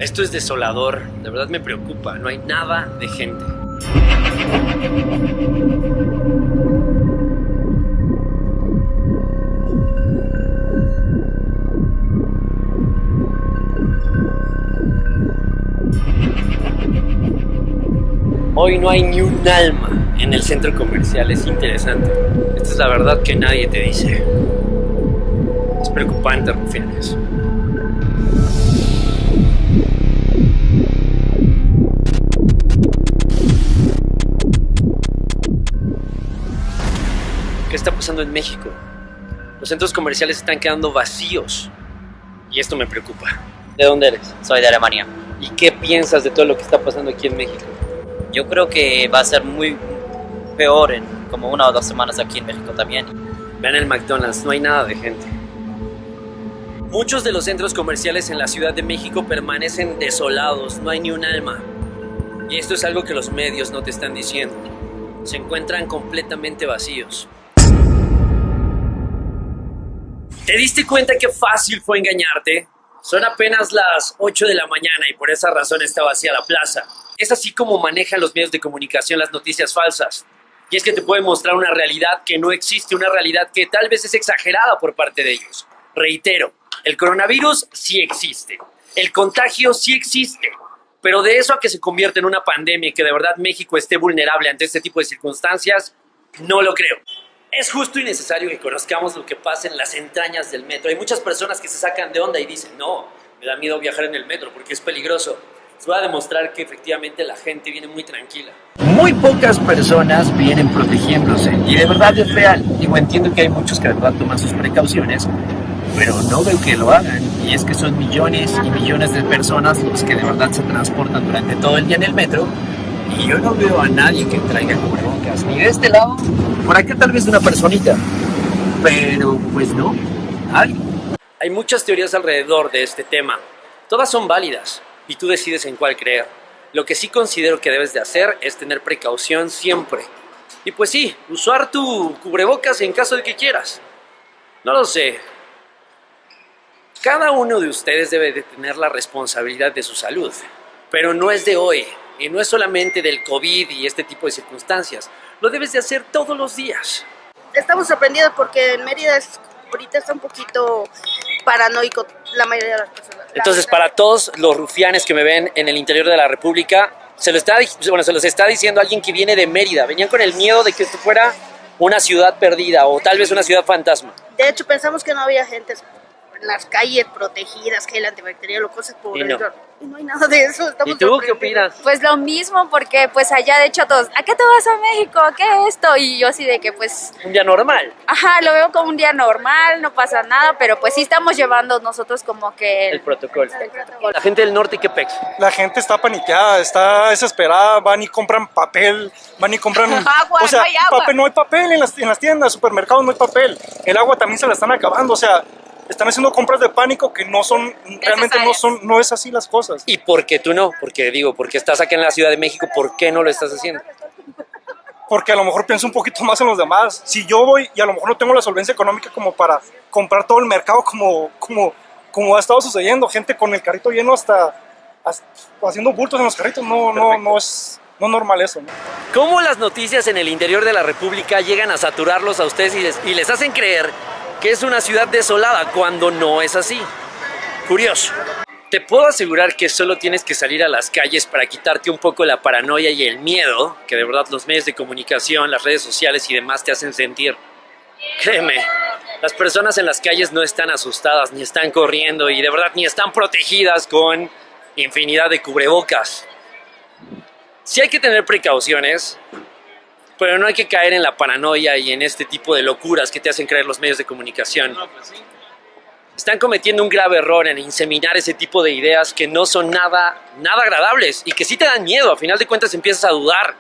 Esto es desolador, de verdad me preocupa, no hay nada de gente. Hoy no hay ni un alma en el centro comercial, es interesante. Esta es la verdad que nadie te dice. Es preocupante, rufianes. ¿Qué está pasando en México? Los centros comerciales están quedando vacíos y esto me preocupa. ¿De dónde eres? Soy de Alemania. ¿Y qué piensas de todo lo que está pasando aquí en México? Yo creo que va a ser muy peor en como 1 o 2 semanas aquí en México también. Vean el McDonald's, no hay nada de gente. Muchos de los centros comerciales en la Ciudad de México permanecen desolados, no hay ni un alma. Y esto es algo que los medios no te están diciendo. Se encuentran completamente vacíos. ¿Te diste cuenta qué fácil fue engañarte? Son apenas las 8 de la mañana y por esa razón está vacía la plaza. Es así como manejan los medios de comunicación las noticias falsas. Y es que te pueden mostrar una realidad que no existe, una realidad que tal vez es exagerada por parte de ellos. Reitero, el coronavirus sí existe. El contagio sí existe. Pero de eso a que se convierta en una pandemia y que de verdad México esté vulnerable ante este tipo de circunstancias, no lo creo. Es justo y necesario que conozcamos lo que pasa en las entrañas del metro. Hay muchas personas que se sacan de onda y dicen, no, me da miedo viajar en el metro porque es peligroso. Les voy a demostrar que efectivamente la gente viene muy tranquila. Muy pocas personas vienen protegiéndose y de verdad es real. Digo, entiendo que hay muchos que de verdad toman sus precauciones, pero no veo que lo hagan. Y es que son millones y millones de personas los que de verdad se transportan durante todo el día en el metro y yo no veo a nadie que traiga cubrebocas, ni de este lado, por acá tal vez una personita, pero pues no, hay. Hay muchas teorías alrededor de este tema. Todas son válidas y tú decides en cuál creer. Lo que sí considero que debes de hacer es tener precaución siempre. Y pues sí, usar tu cubrebocas en caso de que quieras. No lo sé. Cada uno de ustedes debe de tener la responsabilidad de su salud. Pero no es de hoy. Y no es solamente del COVID y este tipo de circunstancias. Lo debes de hacer todos los días. Estamos sorprendidos porque en Mérida ahorita está un poquito paranoico la mayoría de las personas. Entonces, para todos los rufianes que me ven en el interior de la República, se los está diciendo alguien que viene de Mérida. Venían con el miedo de que esto fuera una ciudad perdida o tal vez una ciudad fantasma. De hecho, pensamos que no había gente en las calles protegidas, gel antibacterial o cosas por el olor. Y no hay nada de eso. ¿Y tú qué opinas? Pues lo mismo, porque pues allá de hecho todos, ¿a qué te vas a México? ¿Qué es esto? Y yo así de que pues... Un día normal. Ajá, lo veo como un día normal, no pasa nada, pero pues sí estamos llevando nosotros como que... El protocolo. La gente del norte, ¿qué pex? La gente está paniqueada, está desesperada, van y compran papel, van y compran... Agua, o sea, no hay agua. no hay papel en las tiendas, supermercados no hay papel, el agua también se la están acabando, o sea... Están haciendo compras de pánico que no son, realmente no es así las cosas. ¿Y por qué tú no? Porque estás acá en la Ciudad de México, ¿por qué no lo estás haciendo? Porque a lo mejor pienso un poquito más en los demás. Si yo voy y a lo mejor no tengo la solvencia económica como para comprar todo el mercado como ha estado sucediendo, gente con el carrito lleno hasta haciendo bultos en los carritos, no es normal eso, ¿no? ¿Cómo las noticias en el interior de la República llegan a saturarlos a ustedes y les hacen creer que es una ciudad desolada cuando no es así? Curioso. Te puedo asegurar que solo tienes que salir a las calles para quitarte un poco la paranoia y el miedo que de verdad los medios de comunicación, las redes sociales y demás te hacen sentir. Créeme, las personas en las calles no están asustadas, ni están corriendo y de verdad ni están protegidas con infinidad de cubrebocas. Sí hay que tener precauciones, pero no hay que caer en la paranoia y en este tipo de locuras que te hacen creer los medios de comunicación. Están cometiendo un grave error en inseminar ese tipo de ideas que no son nada agradables y que sí te dan miedo. A final de cuentas empiezas a dudar.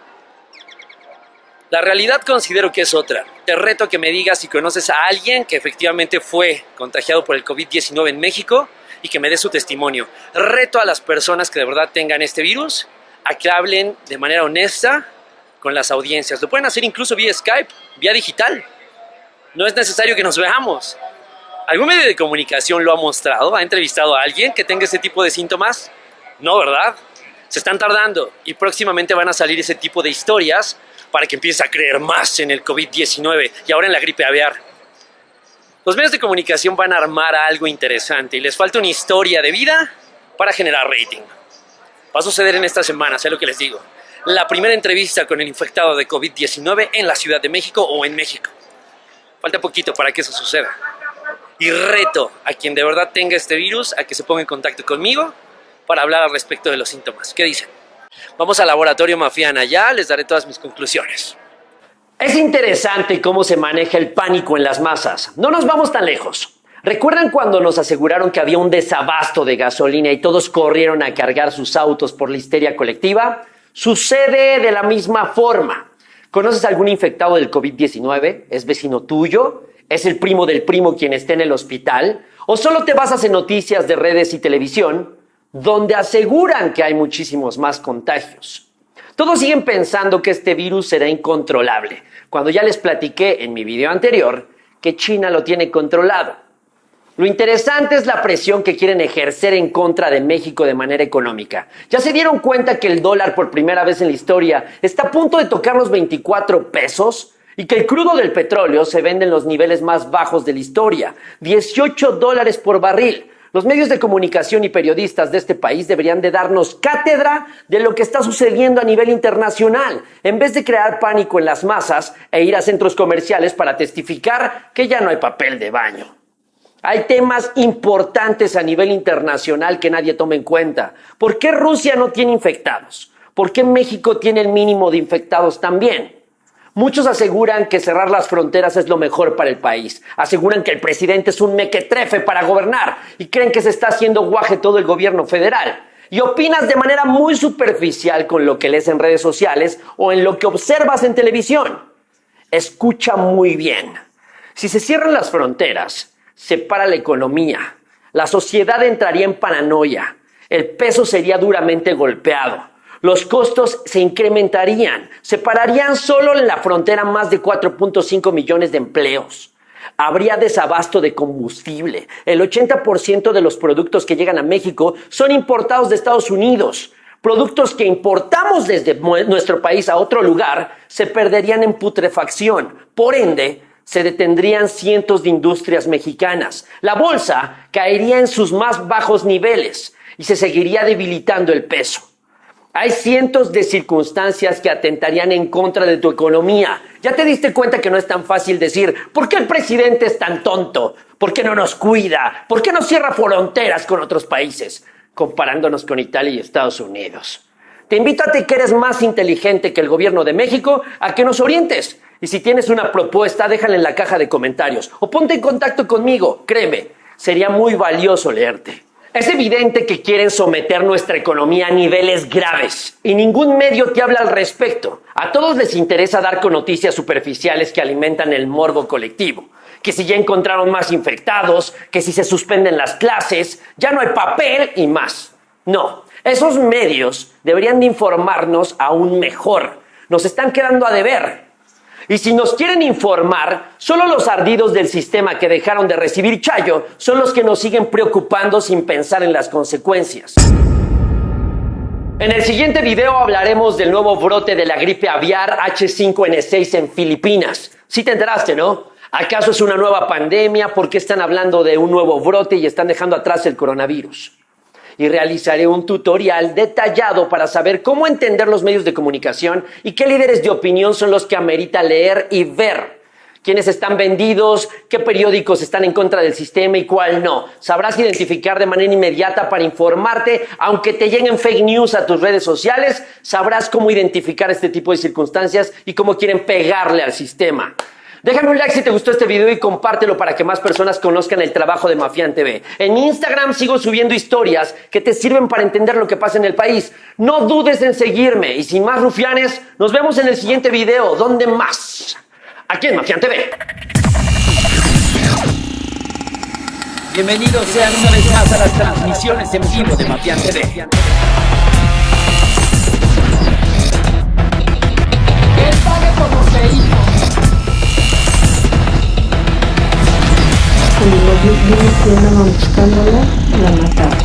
La realidad considero que es otra. Te reto a que me digas si conoces a alguien que efectivamente fue contagiado por el COVID-19 en México y que me dé su testimonio. Reto a las personas que de verdad tengan este virus a que hablen de manera honesta con las audiencias. Lo pueden hacer incluso vía Skype, vía digital. No es necesario que nos veamos. ¿Algún medio de comunicación lo ha mostrado? ¿Ha entrevistado a alguien que tenga este tipo de síntomas? No, ¿verdad? Se están tardando y próximamente van a salir ese tipo de historias para que empieces a creer más en el COVID-19 y ahora en la gripe aviar. Los medios de comunicación van a armar algo interesante y les falta una historia de vida para generar rating. Va a suceder en esta semana, sé lo que les digo. La primera entrevista con el infectado de COVID-19 en la Ciudad de México o en México. Falta poquito para que eso suceda. Y reto a quien de verdad tenga este virus a que se ponga en contacto conmigo para hablar al respecto de los síntomas. ¿Qué dicen? Vamos al laboratorio Mafiana, ya les daré todas mis conclusiones. Es interesante cómo se maneja el pánico en las masas. No nos vamos tan lejos. ¿Recuerdan cuando nos aseguraron que había un desabasto de gasolina y todos corrieron a cargar sus autos por la histeria colectiva? Sucede de la misma forma. ¿Conoces algún infectado del COVID-19? ¿Es vecino tuyo? ¿Es el primo del primo quien esté en el hospital? ¿O solo te basas en noticias de redes y televisión, donde aseguran que hay muchísimos más contagios? Todos siguen pensando que este virus será incontrolable, cuando ya les platiqué en mi video anterior que China lo tiene controlado. Lo interesante es la presión que quieren ejercer en contra de México de manera económica. Ya se dieron cuenta que el dólar por primera vez en la historia está a punto de tocar los 24 pesos y que el crudo del petróleo se vende en los niveles más bajos de la historia, $18 por barril. Los medios de comunicación y periodistas de este país deberían de darnos cátedra de lo que está sucediendo a nivel internacional, en vez de crear pánico en las masas e ir a centros comerciales para testificar que ya no hay papel de baño. Hay temas importantes a nivel internacional que nadie toma en cuenta. ¿Por qué Rusia no tiene infectados? ¿Por qué México tiene el mínimo de infectados también? Muchos aseguran que cerrar las fronteras es lo mejor para el país. Aseguran que el presidente es un mequetrefe para gobernar y creen que se está haciendo guaje todo el gobierno federal. Y opinas de manera muy superficial con lo que lees en redes sociales o en lo que observas en televisión. Escucha muy bien. Si se cierran las fronteras, se para la economía, la sociedad entraría en paranoia, el peso sería duramente golpeado, los costos se incrementarían, se pararían solo en la frontera más de 4.5 millones de empleos. Habría desabasto de combustible, el 80% de los productos que llegan a México son importados de Estados Unidos. Productos que importamos desde nuestro país a otro lugar se perderían en putrefacción, por ende, se detendrían cientos de industrias mexicanas. La bolsa caería en sus más bajos niveles y se seguiría debilitando el peso. Hay cientos de circunstancias que atentarían en contra de tu economía. Ya te diste cuenta que no es tan fácil decir, ¿por qué el presidente es tan tonto? ¿Por qué no nos cuida? ¿Por qué no cierra fronteras con otros países? Comparándonos con Italia y Estados Unidos. Te invito a ti, que eres más inteligente que el gobierno de México, a que nos orientes. Y si tienes una propuesta, déjala en la caja de comentarios o ponte en contacto conmigo. Créeme, sería muy valioso leerte. Es evidente que quieren someter nuestra economía a niveles graves y ningún medio te habla al respecto. A todos les interesa dar con noticias superficiales que alimentan el morbo colectivo. Que si ya encontraron más infectados, que si se suspenden las clases, ya no hay papel y más. No, esos medios deberían de informarnos aún mejor. Nos están quedando a deber. Y si nos quieren informar, solo los ardidos del sistema que dejaron de recibir chayo son los que nos siguen preocupando sin pensar en las consecuencias. En el siguiente video hablaremos del nuevo brote de la gripe aviar H5N6 en Filipinas. Sí te enteraste, ¿no? ¿Acaso es una nueva pandemia? ¿Por qué están hablando de un nuevo brote y están dejando atrás el coronavirus? Y realizaré un tutorial detallado para saber cómo entender los medios de comunicación y qué líderes de opinión son los que amerita leer y ver. Quiénes están vendidos, qué periódicos están en contra del sistema y cuál no. Sabrás identificar de manera inmediata para informarte, aunque te lleguen fake news a tus redes sociales, sabrás cómo identificar este tipo de circunstancias y cómo quieren pegarle al sistema. Déjame un like si te gustó este video y compártelo para que más personas conozcan el trabajo de Mafián TV. En mi Instagram sigo subiendo historias que te sirven para entender lo que pasa en el país. No dudes en seguirme y sin más rufianes, nos vemos en el siguiente video. ¿Dónde más? Aquí en Mafián TV. Bienvenidos sean una vez más a las transmisiones en vivo de Mafián TV. Él pague como se hizo. Cuando los vino buscándola, la mataron.